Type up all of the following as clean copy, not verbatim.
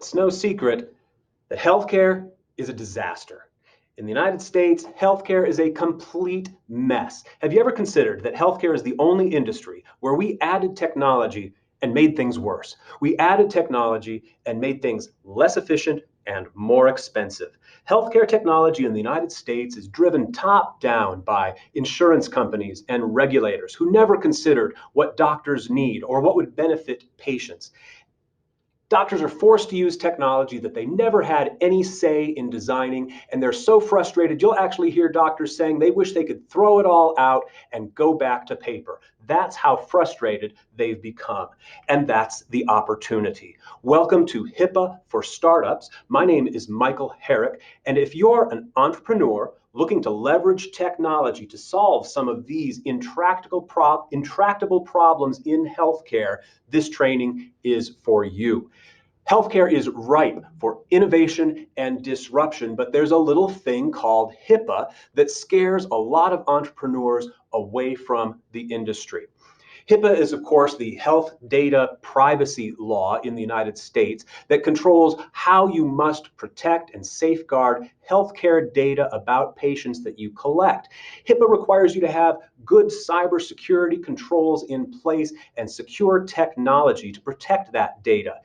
It's no secret that healthcare is a disaster. In the United States, healthcare is a complete mess. Have you ever considered that healthcare is the only industry where we added technology and made things worse? We added technology and made things less efficient and more expensive. Healthcare technology in the United States is driven top down by insurance companies and regulators who never considered what doctors need or what would benefit patients. Doctors are forced to use technology that they never had any say in designing, and they're so frustrated, you'll actually hear doctors saying they wish they could throw it all out and go back to paper. That's how frustrated they've become, and that's the opportunity. Welcome to HIPAA for Startups. My name is Michael Herrick, and if you're an entrepreneur looking to leverage technology to solve some of these intractable problems in healthcare, this training is for you. Healthcare is ripe for innovation and disruption, but there's a little thing called HIPAA that scares a lot of entrepreneurs away from the industry. HIPAA is, of course, the health data privacy law in the United States that controls how you must protect and safeguard healthcare data about patients that you collect. HIPAA requires you to have good cybersecurity controls in place and secure technology to protect that data.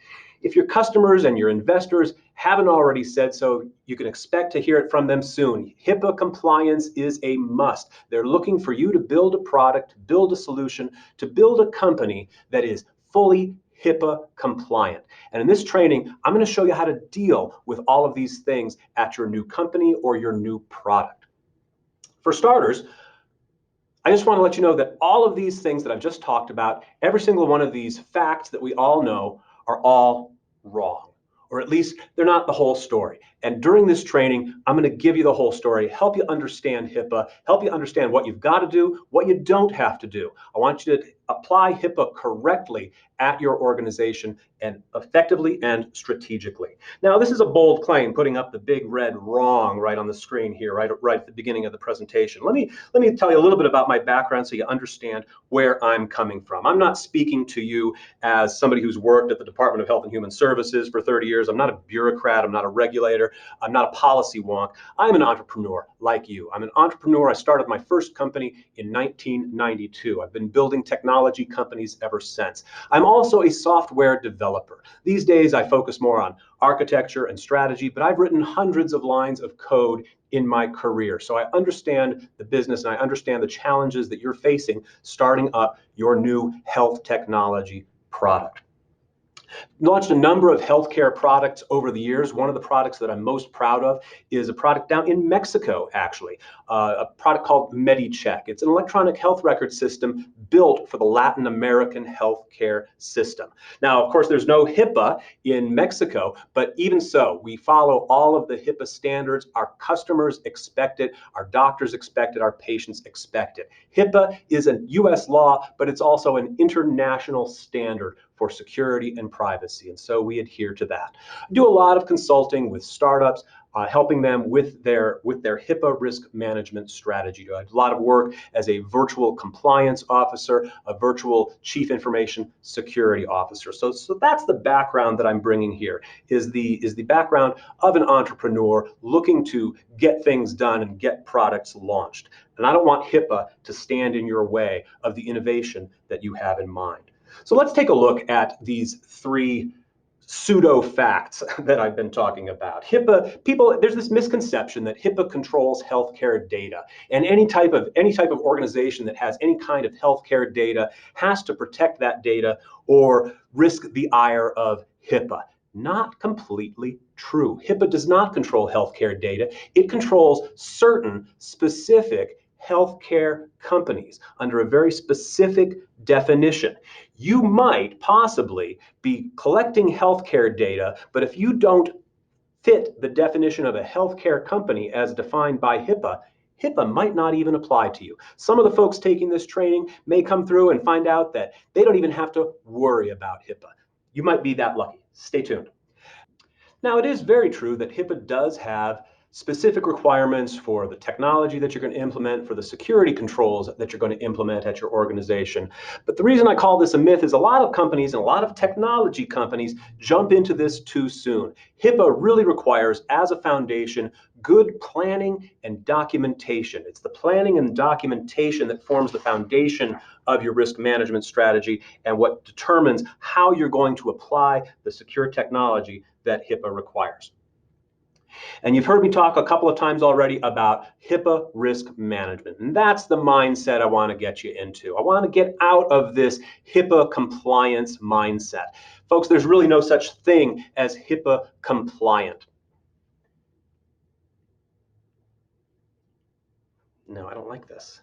If your customers and your investors haven't already said so, you can expect to hear it from them soon. HIPAA compliance is a must. They're looking for you to build a product, to build a solution, to build a company that is fully HIPAA compliant. And in this training, I'm going to show you how to deal with all of these things at your new company or your new product. For starters, I just want to let you know that all of these things that I've just talked about, every single one of these facts that we all know, are all wrong, or at least they're not the whole story. And during this training, I'm going to give you the whole story, help you understand HIPAA, help you understand what you've got to do, what you don't have to do. I want you to apply HIPAA correctly at your organization and effectively and strategically. Now, this is a bold claim, putting up the big red wrong right on the screen here, right at the beginning of the presentation. Let me tell you a little bit about my background so you understand where I'm coming from. I'm not speaking to you as somebody who's worked at the Department of Health and Human Services for 30 years. I'm not a bureaucrat. I'm not a regulator. I'm not a policy wonk. I'm an entrepreneur like you. I'm an entrepreneur. I started my first company in 1992. I've been building technology companies ever since. I'm also a software developer. These days, I focus more on architecture and strategy, but I've written hundreds of lines of code in my career. So I understand the business and I understand the challenges that you're facing starting up your new health technology product. Launched a number of healthcare products over the years. One of the products that I'm most proud of is a product down in Mexico, actually, a product called MediCheck. It's an electronic health record system built for the Latin American healthcare system. Now, of course, there's no HIPAA in Mexico, but even so, we follow all of the HIPAA standards. Our customers expect it, our doctors expect it, our patients expect it. HIPAA is a US law, but it's also an international standard for security and privacy, and so we adhere to that. I do a lot of consulting with startups, helping them with their HIPAA risk management strategy. I do a lot of work as a virtual compliance officer, a virtual chief information security officer. So that's the background that I'm bringing here, is the background of an entrepreneur looking to get things done and get products launched. And I don't want HIPAA to stand in your way of the innovation that you have in mind. So let's take a look at these three pseudo facts that I've been talking about. HIPAA, there's this misconception that HIPAA controls healthcare data, and any type of organization that has any kind of healthcare data has to protect that data or risk the ire of HIPAA. Not completely true. HIPAA does not control healthcare data. It controls certain specific healthcare companies under a very specific definition. You might possibly be collecting healthcare data, but if you don't fit the definition of a healthcare company as defined by HIPAA, HIPAA might not even apply to you. Some of the folks taking this training may come through and find out that they don't even have to worry about HIPAA. You might be that lucky. Stay tuned. Now, it is very true that HIPAA does have specific requirements for the technology that you're going to implement, for the security controls that you're going to implement at your organization. But the reason I call this a myth is a lot of companies and a lot of technology companies jump into this too soon. HIPAA really requires, as a foundation, good planning and documentation. It's the planning and documentation that forms the foundation of your risk management strategy and what determines how you're going to apply the secure technology that HIPAA requires. And you've heard me talk a couple of times already about HIPAA risk management. And that's the mindset I want to get you into. I want to get out of this HIPAA compliance mindset. Folks, there's really no such thing as HIPAA compliant. No, I don't like this.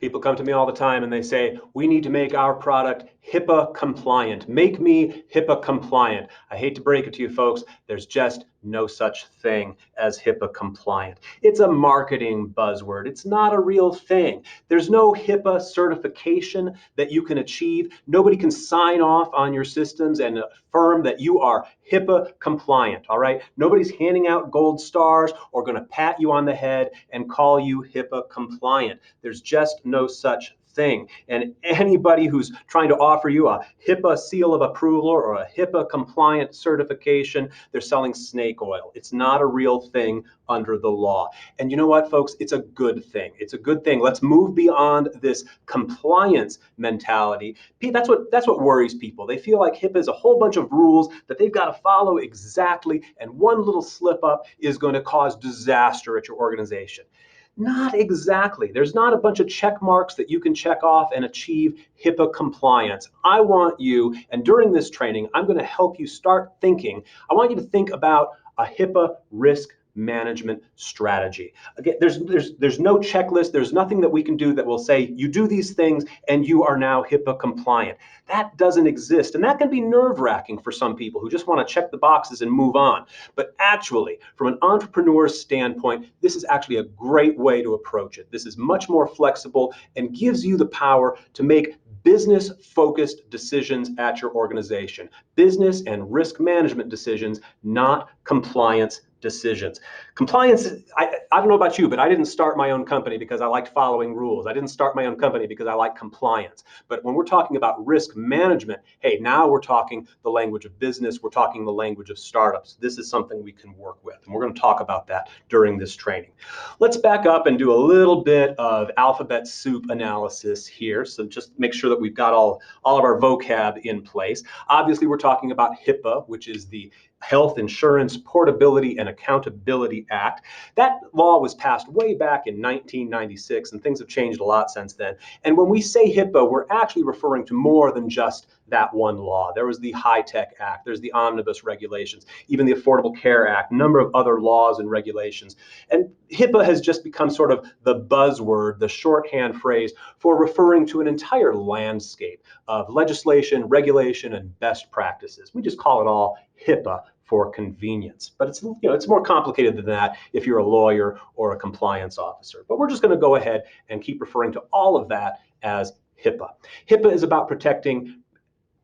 People come to me all the time and they say, we need to make our product HIPAA compliant. Make me HIPAA compliant. I hate to break it to you folks, there's just no such thing as HIPAA compliant. It's a marketing buzzword. It's not a real thing. There's no HIPAA certification that you can achieve. Nobody can sign off on your systems and affirm that you are HIPAA compliant, all right? Nobody's handing out gold stars or going to pat you on the head and call you HIPAA compliant. There's just no such thing. And anybody who's trying to offer you a HIPAA seal of approval or a HIPAA compliant certification, they're selling snake oil. It's not a real thing under the law. And you know what, folks? It's a good thing. It's a good thing. Let's move beyond this compliance mentality. That's what worries people. They feel like HIPAA is a whole bunch of rules that they've got to follow exactly, and one little slip up is going to cause disaster at your organization. Not exactly. There's not a bunch of check marks that you can check off and achieve HIPAA compliance. I want you, and during this training, I'm going to help you start thinking. I want you to think about a HIPAA risk management strategy. Again, there's no checklist. There's nothing that we can do that will say you do these things and you are now HIPAA compliant. That doesn't exist, and that can be nerve-wracking for some people who just want to check the boxes and move on. But actually, from an entrepreneur's standpoint, this is actually a great way to approach it. This is much more flexible and gives you the power to make business-focused decisions at your organization. Business and risk management decisions, not compliance decisions. Compliance, I don't know about you, but I didn't start my own company because I liked following rules. I didn't start my own company because I like compliance. But when we're talking about risk management, hey, now we're talking the language of business. We're talking the language of startups. This is something we can work with. And we're going to talk about that during this training. Let's back up and do a little bit of alphabet soup analysis here. So just make sure that we've got all of our vocab in place. Obviously, we're talking about HIPAA, which is the Health Insurance Portability and Accountability Act. That law was passed way back in 1996, and things have changed a lot since then. And when we say HIPAA, we're actually referring to more than just that one law. There was the HITECH Act, there's the Omnibus Regulations, even the Affordable Care Act, a number of other laws and regulations. And HIPAA has just become sort of the buzzword, the shorthand phrase for referring to an entire landscape of legislation, regulation, and best practices. We just call it all HIPAA for convenience. But it's more complicated than that if you're a lawyer or a compliance officer. But we're just going to go ahead and keep referring to all of that as HIPAA. HIPAA is about protecting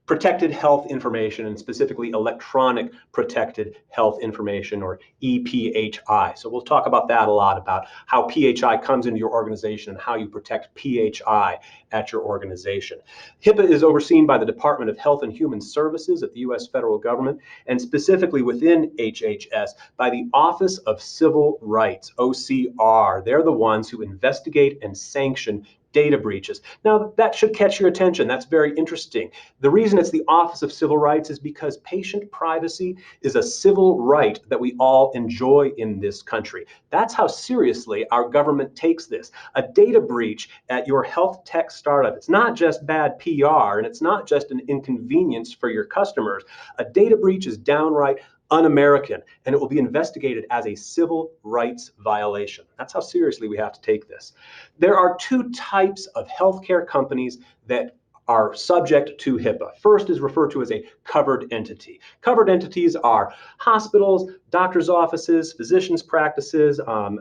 protected health information, and specifically electronic protected health information, or EPHI. So we'll talk about that a lot, about how PHI comes into your organization and how you protect PHI at your organization. HIPAA is overseen by the Department of Health and Human Services at the U.S. federal government, and specifically within HHS by the Office of Civil Rights, OCR. They're the ones who investigate and sanction data breaches. Now, that should catch your attention. That's very interesting. The reason it's the Office of Civil Rights is because patient privacy is a civil right that we all enjoy in this country. That's how seriously our government takes this. A data breach at your health tech startup, it's not just bad PR, and it's not just an inconvenience for your customers. A data breach is downright un-American, and it will be investigated as a civil rights violation. That's how seriously we have to take this. There are two types of healthcare companies that are subject to HIPAA. First is referred to as a covered entity. Covered entities are hospitals, doctors' offices, physicians' practices,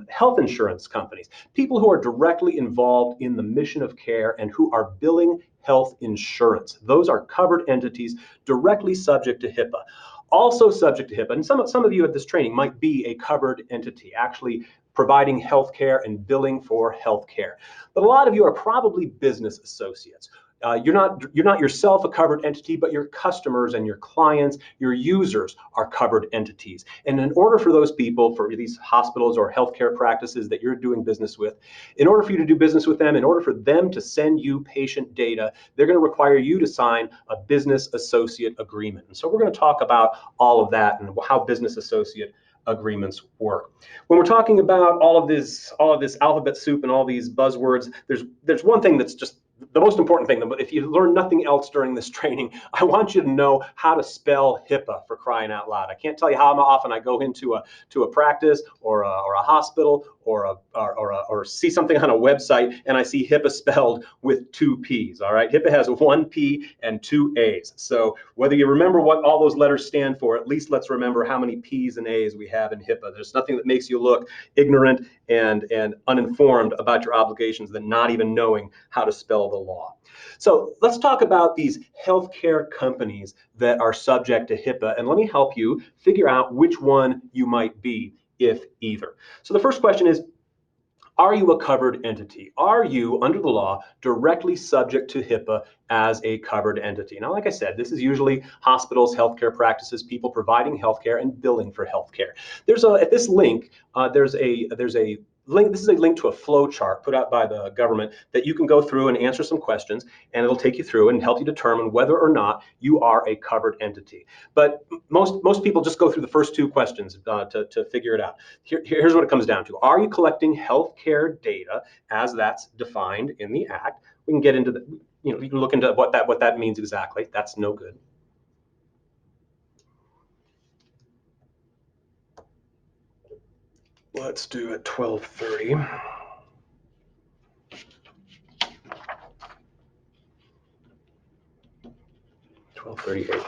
health insurance companies, people who are directly involved in the mission of care and who are billing health insurance. Those are covered entities directly subject to HIPAA. Also subject to HIPAA, and some of you at this training might be a covered entity, actually providing healthcare and billing for healthcare. But a lot of you are probably business associates. You're not yourself a covered entity, but your customers and your clients, your users are covered entities. And in order for those people, for these hospitals or healthcare practices that you're doing business with, in order for you to do business with them, in order for them to send you patient data, they're going to require you to sign a business associate agreement. And so we're going to talk about all of that and how business associate agreements work. When we're talking about all of this alphabet soup and all these buzzwords, there's one thing that's just the most important thing. But if you learn nothing else during this training, I want you to know how to spell HIPAA, for crying out loud. I can't tell you how often I go into a practice or a hospital or see something on a website and I see HIPAA spelled with 2 P's. All right, HIPAA has 1 P and 2 A's. So whether you remember what all those letters stand for, at least let's remember how many P's and A's we have in HIPAA. There's nothing that makes you look ignorant and uninformed about your obligations than not even knowing how to spell the law. So let's talk about these healthcare companies that are subject to HIPAA, and let me help you figure out which one you might be, if either. So the first question is, are you a covered entity? Are you, under the law, directly subject to HIPAA as a covered entity? Now, like I said, this is usually hospitals, healthcare practices, people providing healthcare and billing for healthcare. At this link, there's a link. This is a link to a flow chart put out by the government that you can go through and answer some questions, and it'll take you through and help you determine whether or not you are a covered entity. But most people just go through the first 2 questions to figure it out. Here's what it comes down to. Are you collecting healthcare data as that's defined in the Act? We can get into you can look into what that means exactly. That's no good. Let's do it 12:30. 12:38.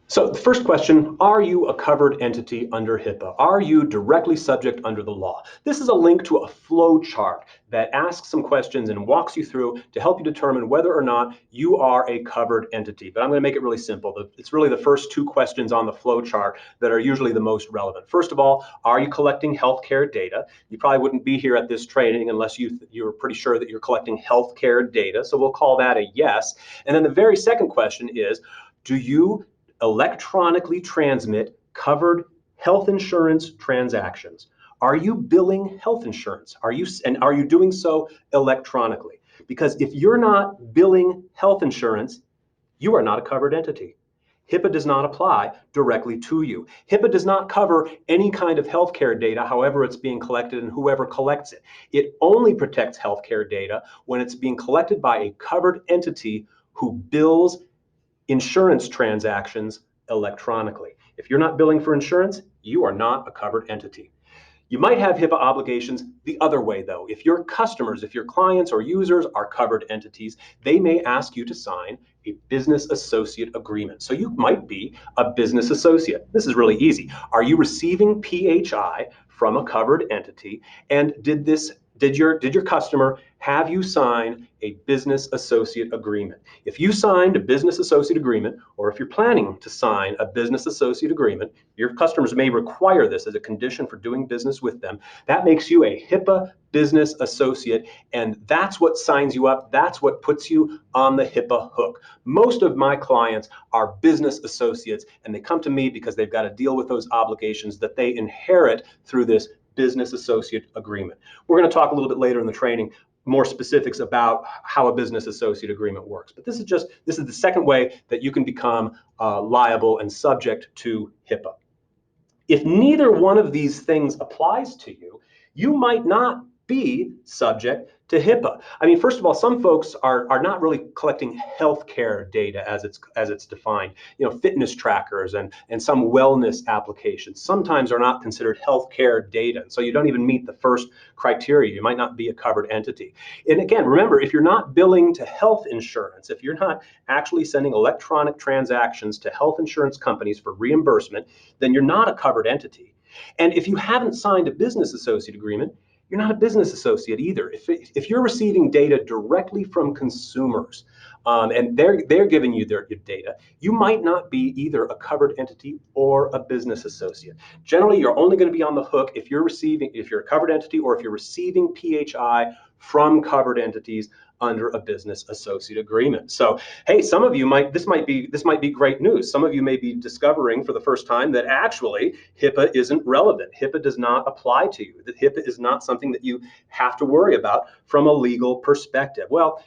So the first question, are you a covered entity under HIPAA? Are you directly subject under the law? This is a link to a flow chart that asks some questions and walks you through to help you determine whether or not you are a covered entity. But I'm going to make it really simple. It's really the first 2 questions on the flow chart that are usually the most relevant. First of all, are you collecting healthcare data? You probably wouldn't be here at this training unless you're pretty sure that you're collecting healthcare data. So we'll call that a yes. And then the very second question is, do you electronically transmit covered health insurance transactions? Are you billing health insurance? Are you doing so electronically? Because if you're not billing health insurance, you are not a covered entity. HIPAA does not apply directly to you. HIPAA does not cover any kind of healthcare data, however it's being collected and whoever collects it. It only protects healthcare data when it's being collected by a covered entity who bills insurance transactions electronically. If you're not billing for insurance, you are not a covered entity. You might have HIPAA obligations the other way, though. If your customers, if your clients or users are covered entities, they may ask you to sign a business associate agreement. So you might be a business associate. This is really easy. Are you receiving PHI from a covered entity? And did your customer have you sign a business associate agreement? If you signed a business associate agreement, or if you're planning to sign a business associate agreement, your customers may require this as a condition for doing business with them. That makes you a HIPAA business associate, and that's what signs you up. That's what puts you on the HIPAA hook. Most of my clients are business associates, and they come to me because they've got to deal with those obligations that they inherit through this business associate agreement. We're going to talk a little bit later in the training more specifics about how a business associate agreement works. But this is the second way that you can become liable and subject to HIPAA. If neither one of these things applies to you, you might not be subject to HIPAA. I mean, first of all, some folks are not really collecting healthcare data as it's defined. You know, fitness trackers and some wellness applications sometimes are not considered healthcare data. So you don't even meet the first criteria. You might not be a covered entity. And again, remember, if you're not billing to health insurance, if you're not actually sending electronic transactions to health insurance companies for reimbursement, then you're not a covered entity. And if you haven't signed a business associate agreement, you're not a business associate either. If you're receiving data directly from consumers, and they're giving you their data, you might not be either a covered entity or a business associate. Generally, you're only going to be on the hook if you're a covered entity or if you're receiving PHI from covered entities under a business associate agreement. So, hey, some of you this might be great news. Some of you may be discovering for the first time that actually HIPAA isn't relevant. HIPAA does not apply to you. That HIPAA is not something that you have to worry about from a legal perspective. Well,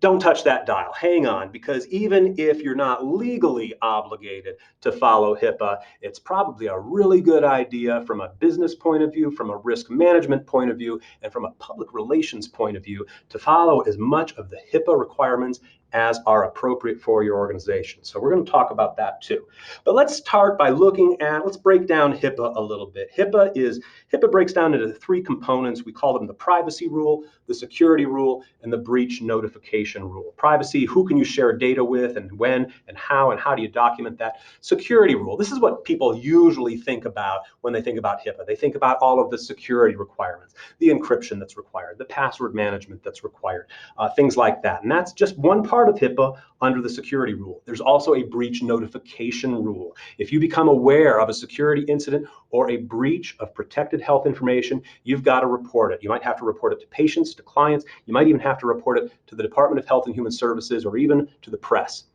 don't touch that dial. Hang on, because even if you're not legally obligated to follow HIPAA, it's probably a really good idea from a business point of view, from a risk management point of view, and from a public relations point of view to follow as much of the HIPAA requirements as are appropriate for your organization. So we're going to talk about that too. But let's start by let's break down HIPAA a little bit. HIPAA breaks down into three components. We call them the privacy rule, the security rule, and the breach notification rule. Privacy, who can you share data with and when and how do you document that? Security rule, this is what people usually think about when they think about HIPAA. They think about all of the security requirements, the encryption that's required, the password management that's required, things like that. And that's just one part of HIPAA under the security rule. There's also a breach notification rule. If you become aware of a security incident or a breach of protected health information, you've got to report it. You might have to report it to patients, to clients. You might even have to report it to the Department of Health and Human Services or even to the press.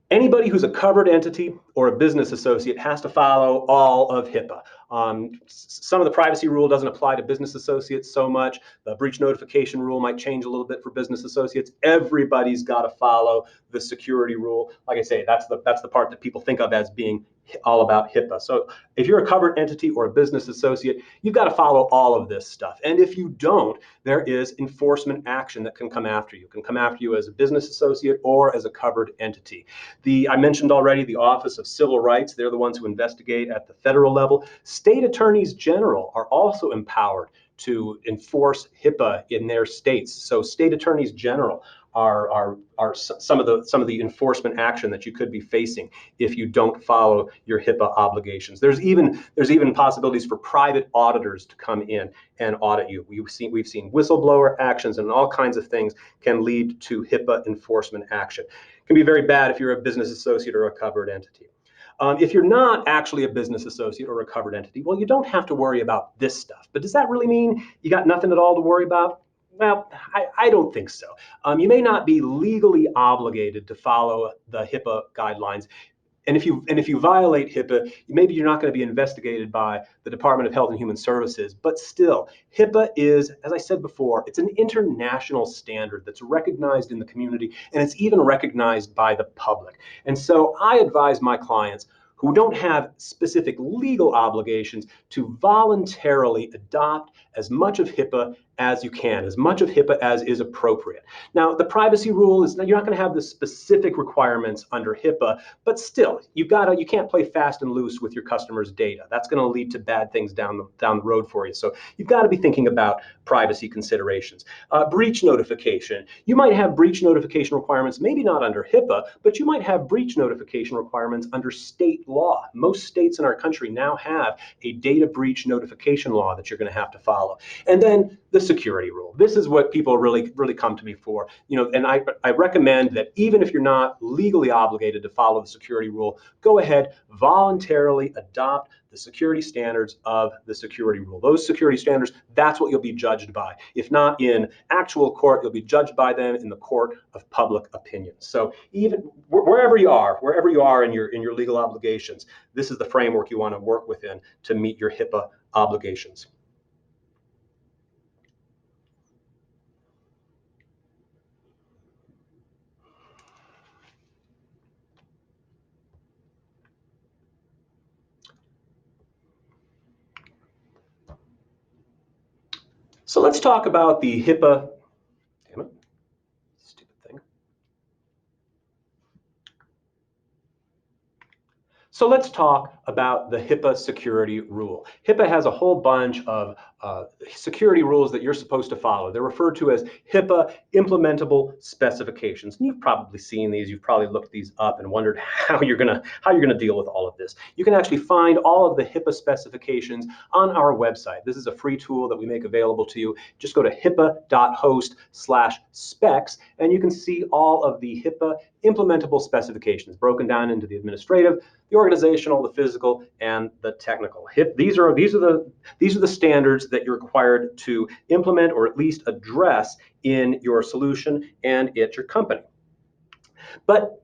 Anybody who's a covered entity or a business associate has to follow all of HIPAA. Some of the privacy rule doesn't apply to business associates so much. The breach notification rule might change a little bit for business associates. Everybody's got to follow the security rule. Like I say, that's the part that people think of as being all about HIPAA. So if you're a covered entity or a business associate, you've got to follow all of this stuff. And if you don't, there is enforcement action that can come after you. It can come after you as a business associate or as a covered entity. I mentioned already the Office of Civil Rights. They're the ones who investigate at the federal level. State attorneys general are also empowered to enforce HIPAA in their states. So state attorneys general are some of the enforcement action that you could be facing if you don't follow your HIPAA obligations. There's even possibilities for private auditors to come in and audit you. We've seen whistleblower actions, and all kinds of things can lead to HIPAA enforcement action. It can be very bad if you're a business associate or a covered entity. If you're not actually a business associate or a covered entity, well, you don't have to worry about this stuff. But does that really mean you got nothing at all to worry about? Well, I don't think so. You may not be legally obligated to follow the HIPAA guidelines. And if you violate HIPAA, maybe you're not going to be investigated by the Department of Health and Human Services. But still, HIPAA is, as I said before, it's an international standard that's recognized in the community, and it's even recognized by the public. And so I advise my clients who don't have specific legal obligations to voluntarily adopt as much of HIPAA as you can, as much of HIPAA as is appropriate. Now, the privacy rule is, you're not going to have the specific requirements under HIPAA, but still, you can't play fast and loose with your customers' data. That's going to lead to bad things down the road for you. So you've got to be thinking about privacy considerations. Breach notification. You might have breach notification requirements, maybe not under HIPAA, but you might have breach notification requirements under state law. Most states in our country now have a data breach notification law that you're going to have to follow. And then the security rule. This is what people really come to me for. And I recommend that even if you're not legally obligated to follow the security rule, go ahead, voluntarily adopt the security standards of the security rule. Those security standards, that's what you'll be judged by. If not in actual court, you'll be judged by them in the court of public opinion. So even wherever you are in your legal obligations, this is the framework you want to work within to meet your HIPAA obligations. So let's talk about the HIPAA. Damn it, stupid thing. So let's talk about the HIPAA security rule. HIPAA has a whole bunch of security rules that you're supposed to follow. They're referred to as HIPAA implementable specifications. And you've probably seen these. You've probably looked these up and wondered how you're gonna deal with all of this. You can actually find all of the HIPAA specifications on our website. This is a free tool that we make available to you. Just go to hipaa.host/specs and you can see all of the HIPAA implementable specifications broken down into the administrative, the organizational, the physical, and the technical. These are the standards that you're required to implement or at least address in your solution and at your company. But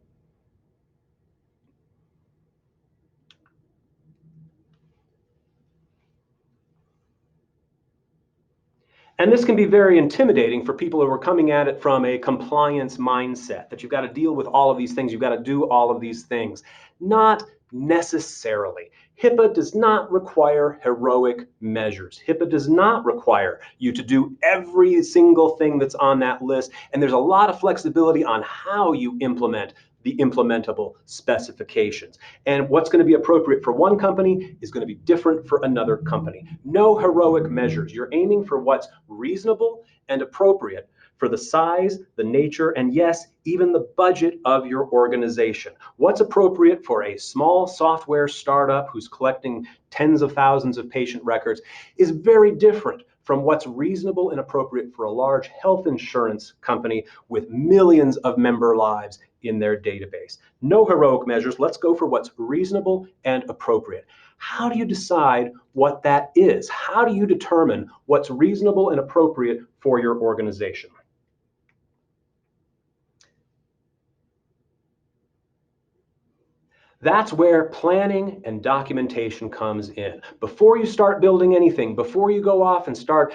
and this can be very intimidating for people who are coming at it from a compliance mindset, that you've got to deal with all of these things, you've got to do all of these things. Not necessarily. HIPAA does not require heroic measures. HIPAA does not require you to do every single thing that's on that list, and there's a lot of flexibility on how you implement the implementable specifications. And what's going to be appropriate for one company is going to be different for another company. No heroic measures. You're aiming for what's reasonable and appropriate for the size, the nature, and yes, even the budget of your organization. What's appropriate for a small software startup who's collecting tens of thousands of patient records is very different from what's reasonable and appropriate for a large health insurance company with millions of member lives in their database. No heroic measures. Let's go for what's reasonable and appropriate. How do you decide what that is? How do you determine what's reasonable and appropriate for your organization? That's where planning and documentation comes in. Before you start building anything, before you go off and start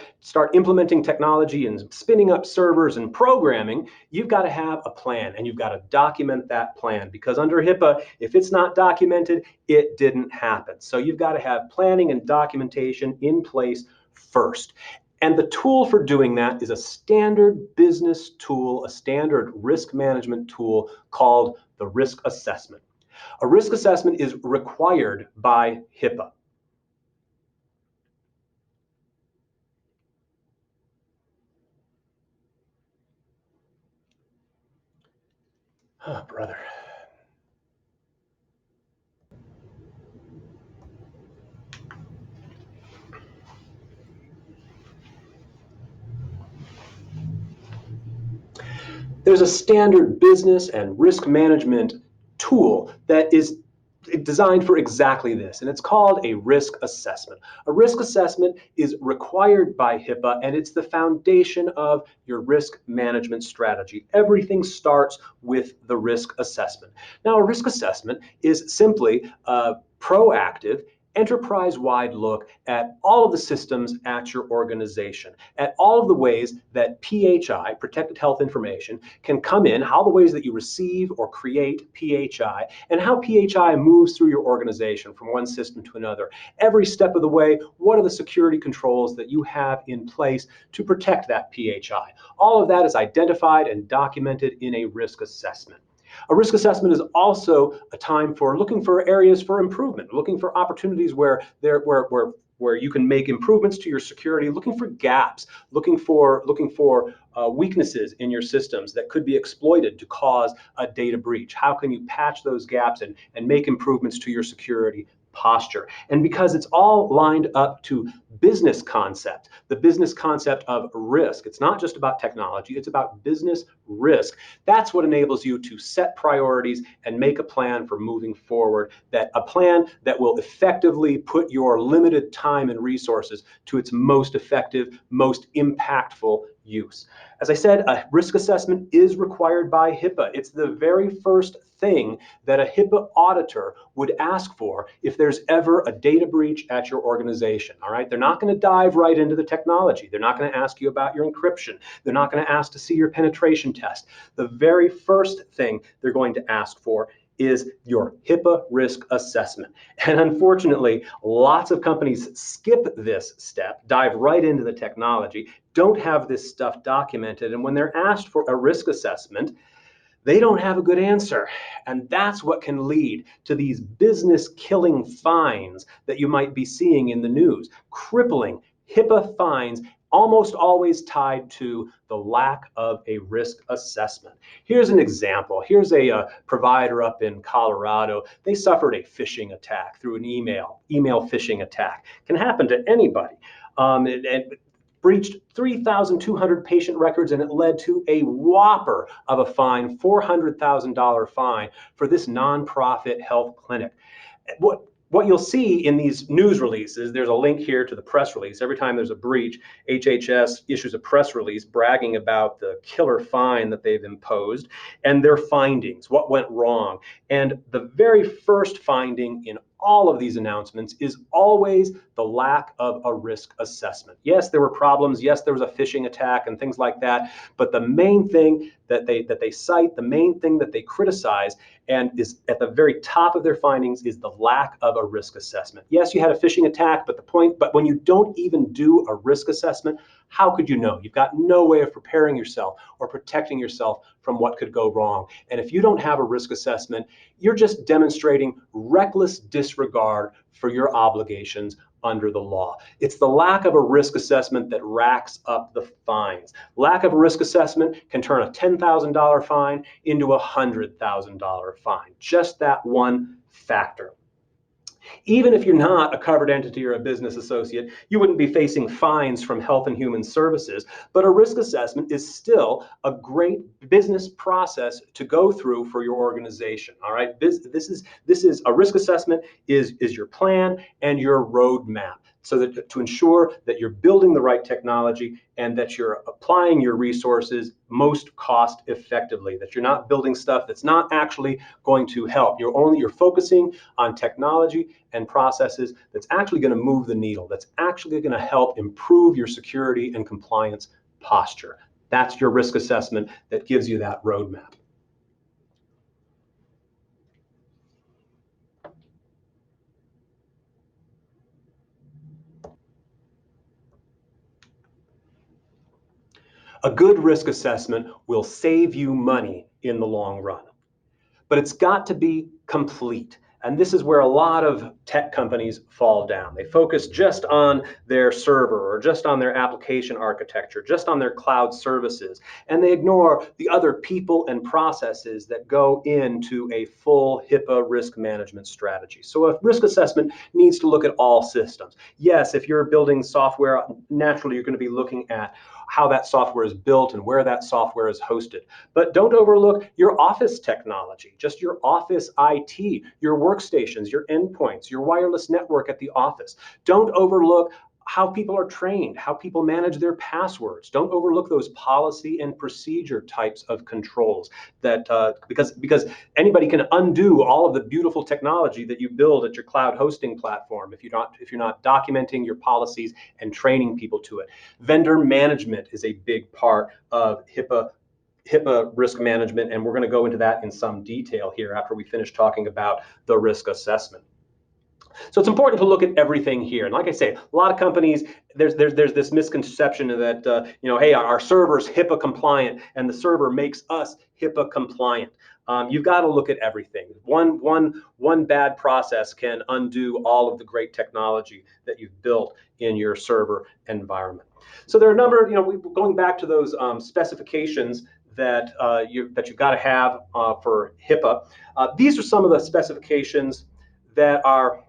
implementing technology and spinning up servers and programming, you've got to have a plan and you've got to document that plan, because under HIPAA, if it's not documented, it didn't happen. So you've got to have planning and documentation in place first. And the tool for doing that is a standard business tool, a standard risk management tool called the risk assessment. A risk assessment is required by HIPAA. Oh, brother. There's a standard business and risk management tool that is designed for exactly this, and it's called a risk assessment. A risk assessment is required by HIPAA, and it's the foundation of your risk management strategy. Everything starts with the risk assessment. Now, a risk assessment is simply a proactive, enterprise-wide look at all of the systems at your organization, at all of the ways that PHI, protected health information, can come in, how the ways that you receive or create PHI, and how PHI moves through your organization from one system to another. Every step of the way, what are the security controls that you have in place to protect that PHI? All of that is identified and documented in a risk assessment. A risk assessment is also a time for looking for areas for improvement, looking for opportunities where you can make improvements to your security, looking for gaps, looking for weaknesses in your systems that could be exploited to cause a data breach. How can you patch those gaps and make improvements to your security posture? And because it's all lined up to business concept, the business concept of risk, it's not just about technology, it's about business risk. That's what enables you to set priorities and make a plan for moving forward, that a plan that will effectively put your limited time and resources to its most effective, most impactful use. As I said, a risk assessment is required by HIPAA. It's the very first thing that a HIPAA auditor would ask for if there's ever a data breach at your organization. All right, they're not going to dive right into the technology. They're not going to ask you about your encryption. They're not going to ask to see your penetration test. The very first thing they're going to ask for is your HIPAA risk assessment. And unfortunately, lots of companies skip this step, dive right into the technology, don't have this stuff documented, and when they're asked for a risk assessment, they don't have a good answer. And that's what can lead to these business killing fines that you might be seeing in the news. Crippling HIPAA fines, almost always tied to the lack of a risk assessment. Here's an example. Here's a provider up in Colorado. They suffered a phishing attack through an email phishing attack. Can happen to anybody. And breached 3,200 patient records, and it led to a whopper of a fine, $400,000 fine for this nonprofit health clinic. What you'll see in these news releases, there's a link here to the press release. Every time there's a breach, HHS issues a press release bragging about the killer fine that they've imposed and their findings, what went wrong. And the very first finding in all of these announcements is always the lack of a risk assessment. Yes, there were problems. Yes, there was a phishing attack and things like that. But the main thing that they cite, the main thing that they criticize, and is at the very top of their findings, is the lack of a risk assessment. Yes, you had a phishing attack, but when you don't even do a risk assessment, how could you know? You've got no way of preparing yourself or protecting yourself from what could go wrong. And if you don't have a risk assessment, you're just demonstrating reckless disregard for your obligations under the law. It's the lack of a risk assessment that racks up the fines. Lack of a risk assessment can turn a $10,000 fine into a $100,000 fine. Just that one factor. Even if you're not a covered entity or a business associate, you wouldn't be facing fines from Health and Human Services, but a risk assessment is still a great business process to go through for your organization. All right, this is a risk assessment is your plan and your roadmap, so that to ensure that you're building the right technology and that you're applying your resources most cost effectively, that you're not building stuff that's not actually going to help. You're focusing on technology and processes that's actually going to move the needle, that's actually going to help improve your security and compliance posture. That's your risk assessment that gives you that roadmap. A good risk assessment will save you money in the long run, but it's got to be complete. And this is where a lot of tech companies fall down. They focus just on their server or just on their application architecture, just on their cloud services, and they ignore the other people and processes that go into a full HIPAA risk management strategy. So a risk assessment needs to look at all systems. Yes, if you're building software, naturally you're going to be looking at how that software is built and where that software is hosted. But don't overlook your office technology, just your office IT, your workstations, your endpoints, your wireless network at the office. Don't overlook how people are trained, how people manage their passwords. Don't overlook those policy and procedure types of controls that because anybody can undo all of the beautiful technology that you build at your cloud hosting platform if you're not documenting your policies and training people to it. Vendor management is a big part of HIPAA risk management, and we're going to go into that in some detail here after we finish talking about the risk assessment. So it's important to look at everything here. And like I say, a lot of companies, there's this misconception that, hey, our server's HIPAA compliant and the server makes us HIPAA compliant. You've got to look at everything. One bad process can undo all of the great technology that you've built in your server environment. So there are a number, going back to those specifications that you've got to have for HIPAA. These are some of the specifications that are